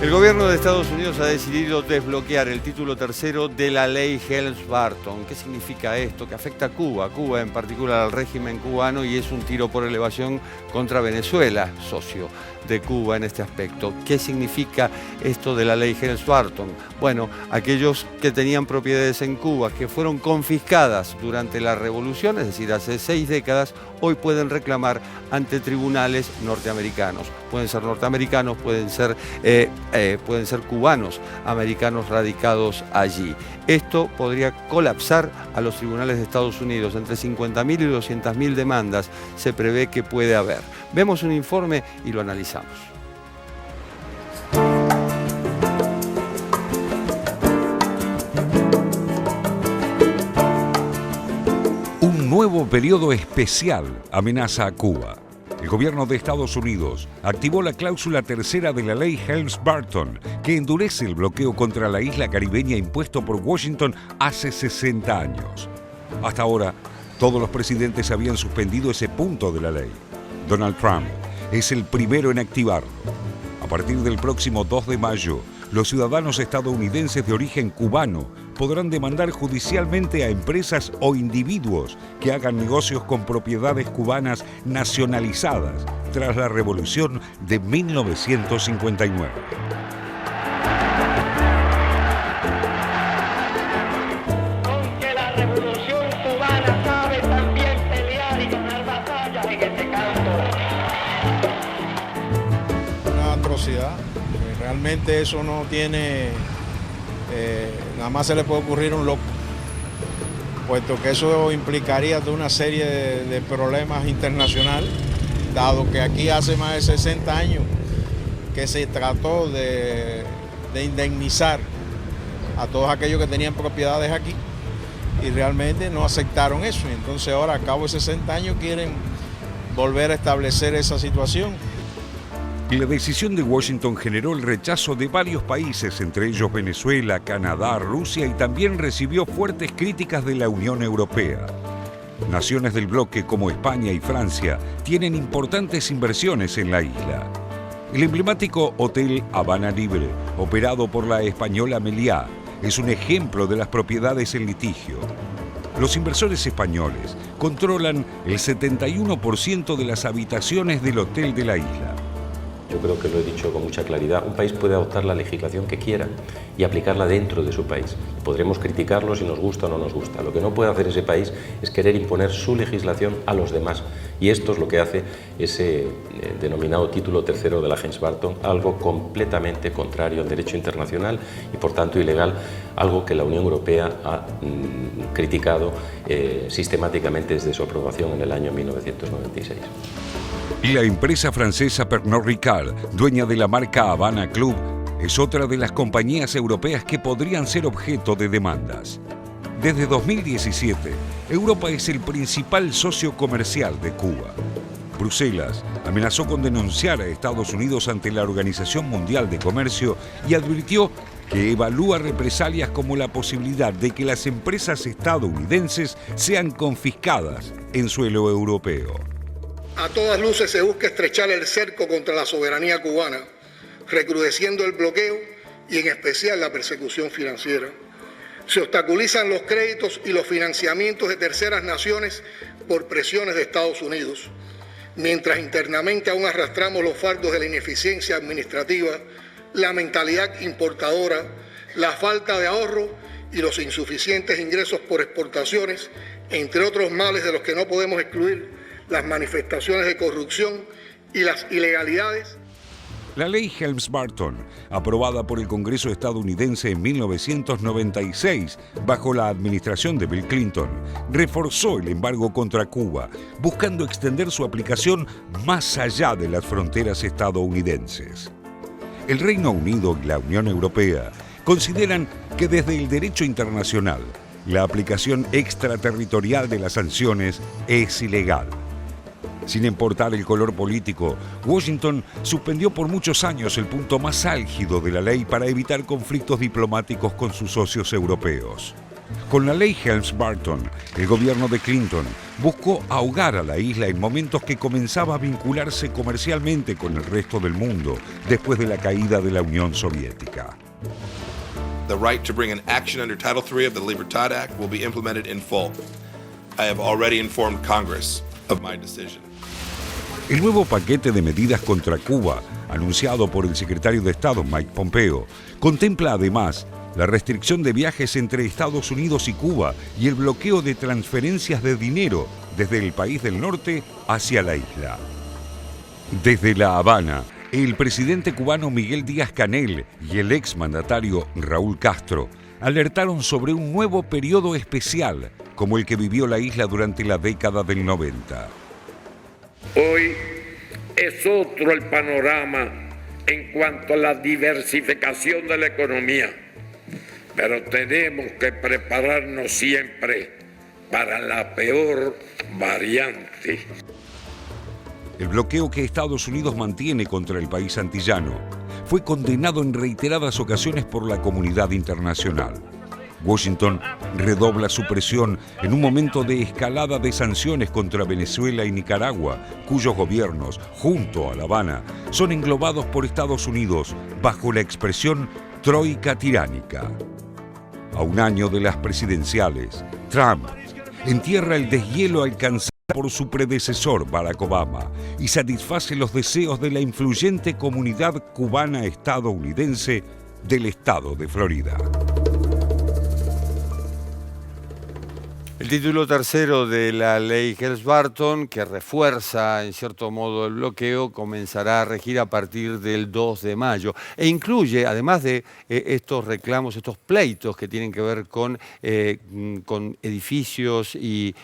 El gobierno de Estados Unidos ha decidido desbloquear el título tercero de la ley Helms-Burton. ¿Qué significa esto? Que afecta a Cuba en particular al régimen cubano, y es un tiro por elevación contra Venezuela, socio de Cuba en este aspecto. ¿Qué significa esto de la ley Helms-Burton? Bueno, aquellos que tenían propiedades en Cuba que fueron confiscadas durante la revolución, es decir, hace 6 décadas, hoy pueden reclamar ante tribunales norteamericanos. Pueden ser norteamericanos, pueden ser cubanos, americanos radicados allí. Esto podría colapsar a los tribunales de Estados Unidos. Entre 50.000 y 200.000 demandas se prevé que puede haber. Vemos un informe y lo analizamos. Un nuevo periodo especial amenaza a Cuba. El gobierno de Estados Unidos activó la cláusula tercera de la ley Helms-Burton, que endurece el bloqueo contra la isla caribeña impuesto por Washington hace 60 años. Hasta ahora, todos los presidentes habían suspendido ese punto de la ley. Donald Trump es el primero en activarlo. A partir del próximo 2 de mayo, los ciudadanos estadounidenses de origen cubano podrán demandar judicialmente a empresas o individuos que hagan negocios con propiedades cubanas nacionalizadas tras la Revolución de 1959. Aunque la Revolución cubana sabe también pelear y ganar batallas en este campo. Una atrocidad. Realmente eso no tiene, nada más se le puede ocurrir a un loco, puesto que eso implicaría toda una serie de problemas internacionales, dado que aquí hace más de 60 años que se trató de indemnizar a todos aquellos que tenían propiedades aquí y realmente no aceptaron eso. Entonces ahora, a cabo de 60 años, quieren volver a establecer esa situación. La decisión de Washington generó el rechazo de varios países, entre ellos Venezuela, Canadá, Rusia, y también recibió fuertes críticas de la Unión Europea. Naciones del bloque como España y Francia tienen importantes inversiones en la isla. El emblemático Hotel Habana Libre, operado por la española Meliá, es un ejemplo de las propiedades en litigio. Los inversores españoles controlan el 71% de las habitaciones del hotel de la isla. Yo creo que lo he dicho con mucha claridad. Un país puede adoptar la legislación que quiera y aplicarla dentro de su país. Podremos criticarlo si nos gusta o no nos gusta. Lo que no puede hacer ese país es querer imponer su legislación a los demás. Y esto es lo que hace ese denominado título tercero de la Helms-Burton, algo completamente contrario al derecho internacional y por tanto ilegal, algo que la Unión Europea ha criticado sistemáticamente desde su aprobación en el año 1996. La empresa francesa Pernod Ricard, dueña de la marca Habana Club, es otra de las compañías europeas que podrían ser objeto de demandas. Desde 2017, Europa es el principal socio comercial de Cuba. Bruselas amenazó con denunciar a Estados Unidos ante la Organización Mundial de Comercio y advirtió que evalúa represalias como la posibilidad de que las empresas estadounidenses sean confiscadas en suelo europeo. A todas luces se busca estrechar el cerco contra la soberanía cubana, recrudeciendo el bloqueo y en especial la persecución financiera. Se obstaculizan los créditos y los financiamientos de terceras naciones por presiones de Estados Unidos, mientras internamente aún arrastramos los fardos de la ineficiencia administrativa, la mentalidad importadora, la falta de ahorro y los insuficientes ingresos por exportaciones, entre otros males de los que no podemos excluir las manifestaciones de corrupción y las ilegalidades. La ley Helms-Burton, aprobada por el Congreso estadounidense en 1996 bajo la administración de Bill Clinton, reforzó el embargo contra Cuba, buscando extender su aplicación más allá de las fronteras estadounidenses. El Reino Unido y la Unión Europea consideran que desde el derecho internacional, la aplicación extraterritorial de las sanciones es ilegal. Sin importar el color político, Washington suspendió por muchos años el punto más álgido de la ley para evitar conflictos diplomáticos con sus socios europeos. Con la ley Helms-Burton, el gobierno de Clinton buscó ahogar a la isla en momentos que comenzaba a vincularse comercialmente con el resto del mundo después de la caída de la Unión Soviética. The right to bring an action under Title III of the Libertad Act will be implemented in full. I have already informed Congress of my decision. El nuevo paquete de medidas contra Cuba, anunciado por el secretario de Estado Mike Pompeo, contempla además la restricción de viajes entre Estados Unidos y Cuba y el bloqueo de transferencias de dinero desde el país del norte hacia la isla. Desde La Habana, el presidente cubano Miguel Díaz-Canel y el exmandatario Raúl Castro alertaron sobre un nuevo periodo especial como el que vivió la isla durante la década del 90. Hoy es otro el panorama en cuanto a la diversificación de la economía, pero tenemos que prepararnos siempre para la peor variante. El bloqueo que Estados Unidos mantiene contra el país antillano fue condenado en reiteradas ocasiones por la comunidad internacional. Washington redobla su presión en un momento de escalada de sanciones contra Venezuela y Nicaragua, cuyos gobiernos, junto a La Habana, son englobados por Estados Unidos bajo la expresión troika tiránica. A un año de las presidenciales, Trump entierra el deshielo alcanzado por su predecesor Barack Obama y satisface los deseos de la influyente comunidad cubana estadounidense del estado de Florida. El título tercero de la ley Helms-Burton, que refuerza en cierto modo el bloqueo, comenzará a regir a partir del 2 de mayo e incluye, además de estos reclamos, estos pleitos que tienen que ver con edificios y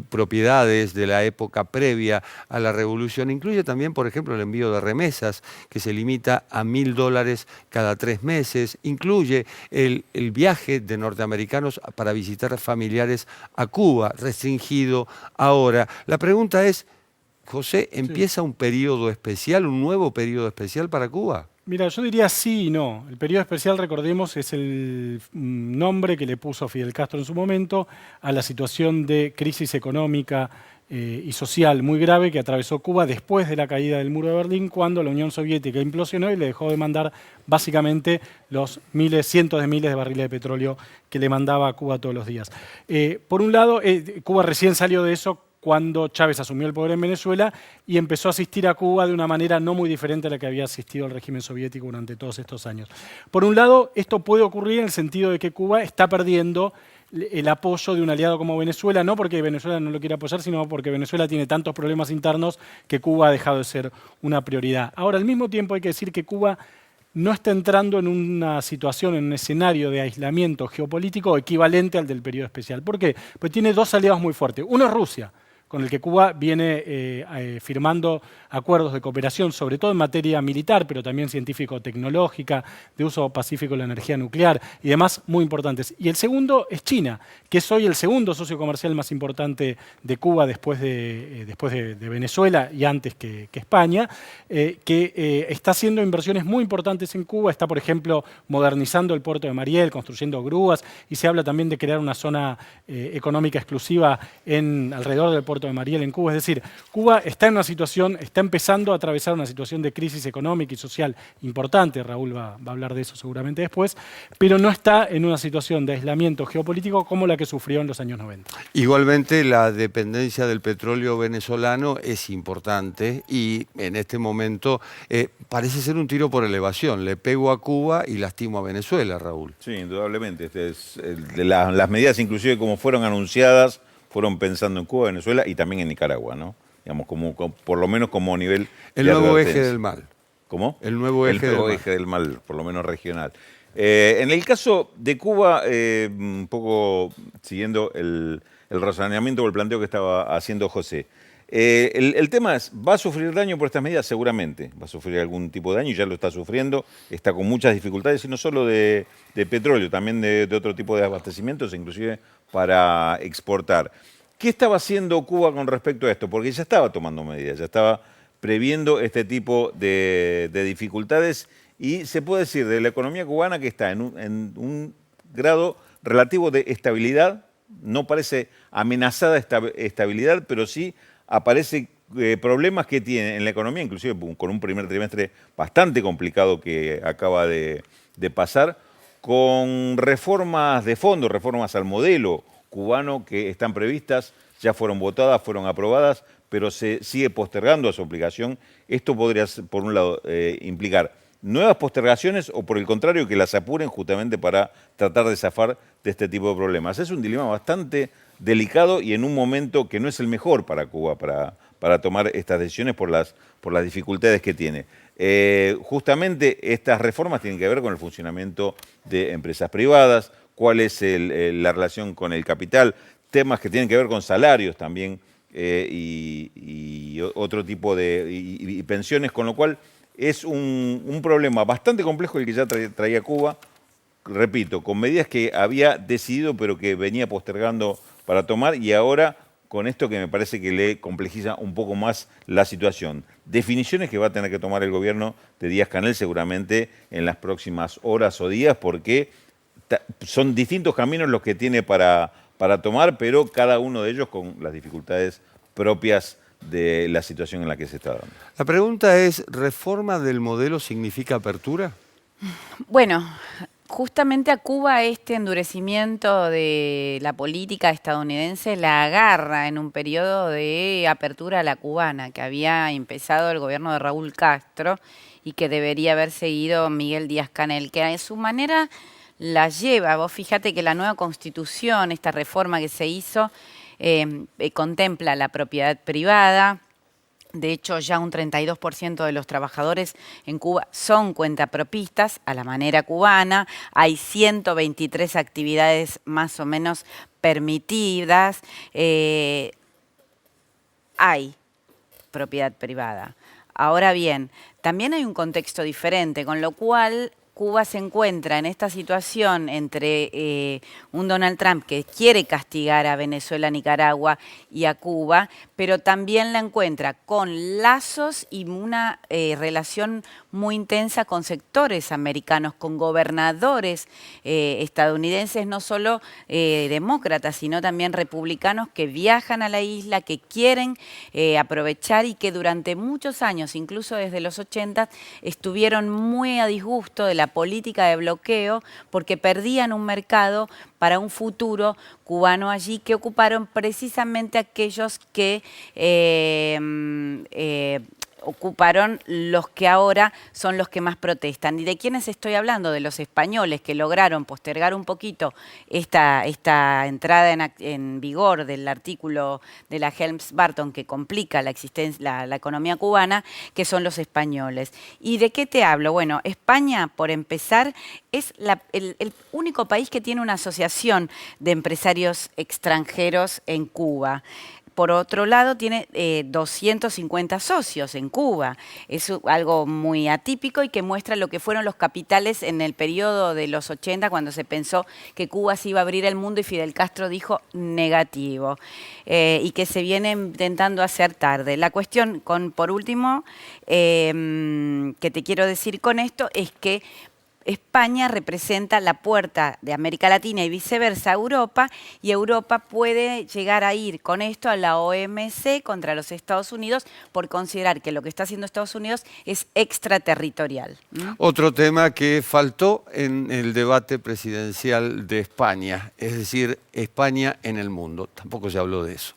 propiedades de la época previa a la revolución, incluye también, por ejemplo, el envío de remesas, que se limita a $1.000 cada 3 meses, incluye el viaje de norteamericanos para visitar familiares a Cuba, restringido ahora. La pregunta es, José, ¿empieza un periodo especial, un nuevo periodo especial para Cuba? Mira, yo diría sí y no. El periodo especial, recordemos, es el nombre que le puso Fidel Castro en su momento a la situación de crisis económica y social muy grave que atravesó Cuba después de la caída del muro de Berlín, cuando la Unión Soviética implosionó y le dejó de mandar básicamente los cientos de miles de barriles de petróleo que le mandaba a Cuba todos los días. Por un lado, Cuba recién salió de eso cuando Chávez asumió el poder en Venezuela y empezó a asistir a Cuba de una manera no muy diferente a la que había asistido el régimen soviético durante todos estos años. Por un lado, esto puede ocurrir en el sentido de que Cuba está perdiendo el apoyo de un aliado como Venezuela, no porque Venezuela no lo quiera apoyar, sino porque Venezuela tiene tantos problemas internos que Cuba ha dejado de ser una prioridad. Ahora, al mismo tiempo hay que decir que Cuba no está entrando en una situación, en un escenario de aislamiento geopolítico equivalente al del periodo especial. ¿Por qué? Pues tiene dos aliados muy fuertes. Uno es Rusia, con el que Cuba viene firmando acuerdos de cooperación, sobre todo en materia militar, pero también científico-tecnológica, de uso pacífico de la energía nuclear y demás muy importantes. Y el segundo es China, que es hoy el segundo socio comercial más importante de Cuba después de Venezuela y antes que España, que está haciendo inversiones muy importantes en Cuba. Está, por ejemplo, modernizando el puerto de Mariel, construyendo grúas, y se habla también de crear una zona económica exclusiva alrededor del puerto de Mariel en Cuba. Es decir, Cuba está en una situación, está empezando a atravesar una situación de crisis económica y social importante, Raúl va a hablar de eso seguramente después, pero no está en una situación de aislamiento geopolítico como la que sufrió en los años 90. Igualmente, la dependencia del petróleo venezolano es importante y en este momento parece ser un tiro por elevación. Le pego a Cuba y lastimo a Venezuela, Raúl. Sí, indudablemente. Las medidas, inclusive como fueron anunciadas, fueron pensando en Cuba, Venezuela y también en Nicaragua, ¿no? Digamos, por lo menos como nivel el nuevo eje del mal. ¿Cómo? El nuevo eje del mal, por lo menos regional. En el caso de Cuba, un poco siguiendo el razonamiento o el planteo que estaba haciendo José, el tema es, ¿va a sufrir daño por estas medidas? Seguramente, va a sufrir algún tipo de daño, ya lo está sufriendo, está con muchas dificultades, y no solo de petróleo, también de otro tipo de abastecimientos, inclusive para exportar. ¿Qué estaba haciendo Cuba con respecto a esto? Porque ya estaba tomando medidas, ya estaba previendo este tipo de dificultades, y se puede decir de la economía cubana que está en un grado relativo de estabilidad, no parece amenazada estabilidad, pero sí aparece problemas que tiene en la economía, inclusive con un primer trimestre bastante complicado que acaba de pasar, con reformas de fondo, reformas al modelo cubano que están previstas, ya fueron votadas, fueron aprobadas, pero se sigue postergando a su aplicación. Esto podría, por un lado, implicar nuevas postergaciones o, por el contrario, que las apuren justamente para tratar de zafar de este tipo de problemas. Es un dilema bastante delicado y en un momento que no es el mejor para Cuba para tomar estas decisiones por las dificultades que tiene. Justamente estas reformas tienen que ver con el funcionamiento de empresas privadas, cuál es la relación con el capital, temas que tienen que ver con salarios también y otro tipo de pensiones, con lo cual es un problema bastante complejo el que ya traía Cuba, repito, con medidas que había decidido pero que venía postergando para tomar y ahora con esto que me parece que le complejiza un poco más la situación. Definiciones que va a tener que tomar el gobierno de Díaz-Canel seguramente en las próximas horas o días porque son distintos caminos los que tiene para tomar, pero cada uno de ellos con las dificultades propias de la situación en la que se está dando. La pregunta es, ¿reforma del modelo significa apertura? Bueno, justamente a Cuba este endurecimiento de la política estadounidense la agarra en un periodo de apertura a la cubana que había empezado el gobierno de Raúl Castro y que debería haber seguido Miguel Díaz-Canel, que a su manera la lleva. Vos fíjate que la nueva constitución, esta reforma que se hizo, contempla la propiedad privada. De hecho, ya un 32% de los trabajadores en Cuba son cuentapropistas a la manera cubana. Hay 123 actividades más o menos permitidas. Hay propiedad privada. Ahora bien, también hay un contexto diferente, con lo cual Cuba se encuentra en esta situación entre un Donald Trump que quiere castigar a Venezuela, Nicaragua y a Cuba, pero también la encuentra con lazos y una relación muy intensa con sectores americanos, con gobernadores estadounidenses, no solo demócratas, sino también republicanos que viajan a la isla, que quieren aprovechar y que durante muchos años, incluso desde los 80, estuvieron muy a disgusto de la política de bloqueo porque perdían un mercado para un futuro cubano allí que ocuparon precisamente aquellos que ocuparon los que ahora son los que más protestan. ¿Y de quiénes estoy hablando? De los españoles que lograron postergar un poquito esta entrada en vigor del artículo de la Helms-Burton que complica la existencia, la economía cubana, que son los españoles. ¿Y de qué te hablo? Bueno, España, por empezar, es el único país que tiene una asociación de empresarios extranjeros en Cuba. Por otro lado, tiene 250 socios en Cuba. Es algo muy atípico y que muestra lo que fueron los capitales en el periodo de los 80, cuando se pensó que Cuba se iba a abrir al mundo y Fidel Castro dijo negativo. Y que se viene intentando hacer tarde. La cuestión, por último, que te quiero decir con esto, es que España representa la puerta de América Latina y viceversa a Europa, y Europa puede llegar a ir con esto a la OMC contra los Estados Unidos por considerar que lo que está haciendo Estados Unidos es extraterritorial. Otro tema que faltó en el debate presidencial de España, es decir, España en el mundo. Tampoco se habló de eso.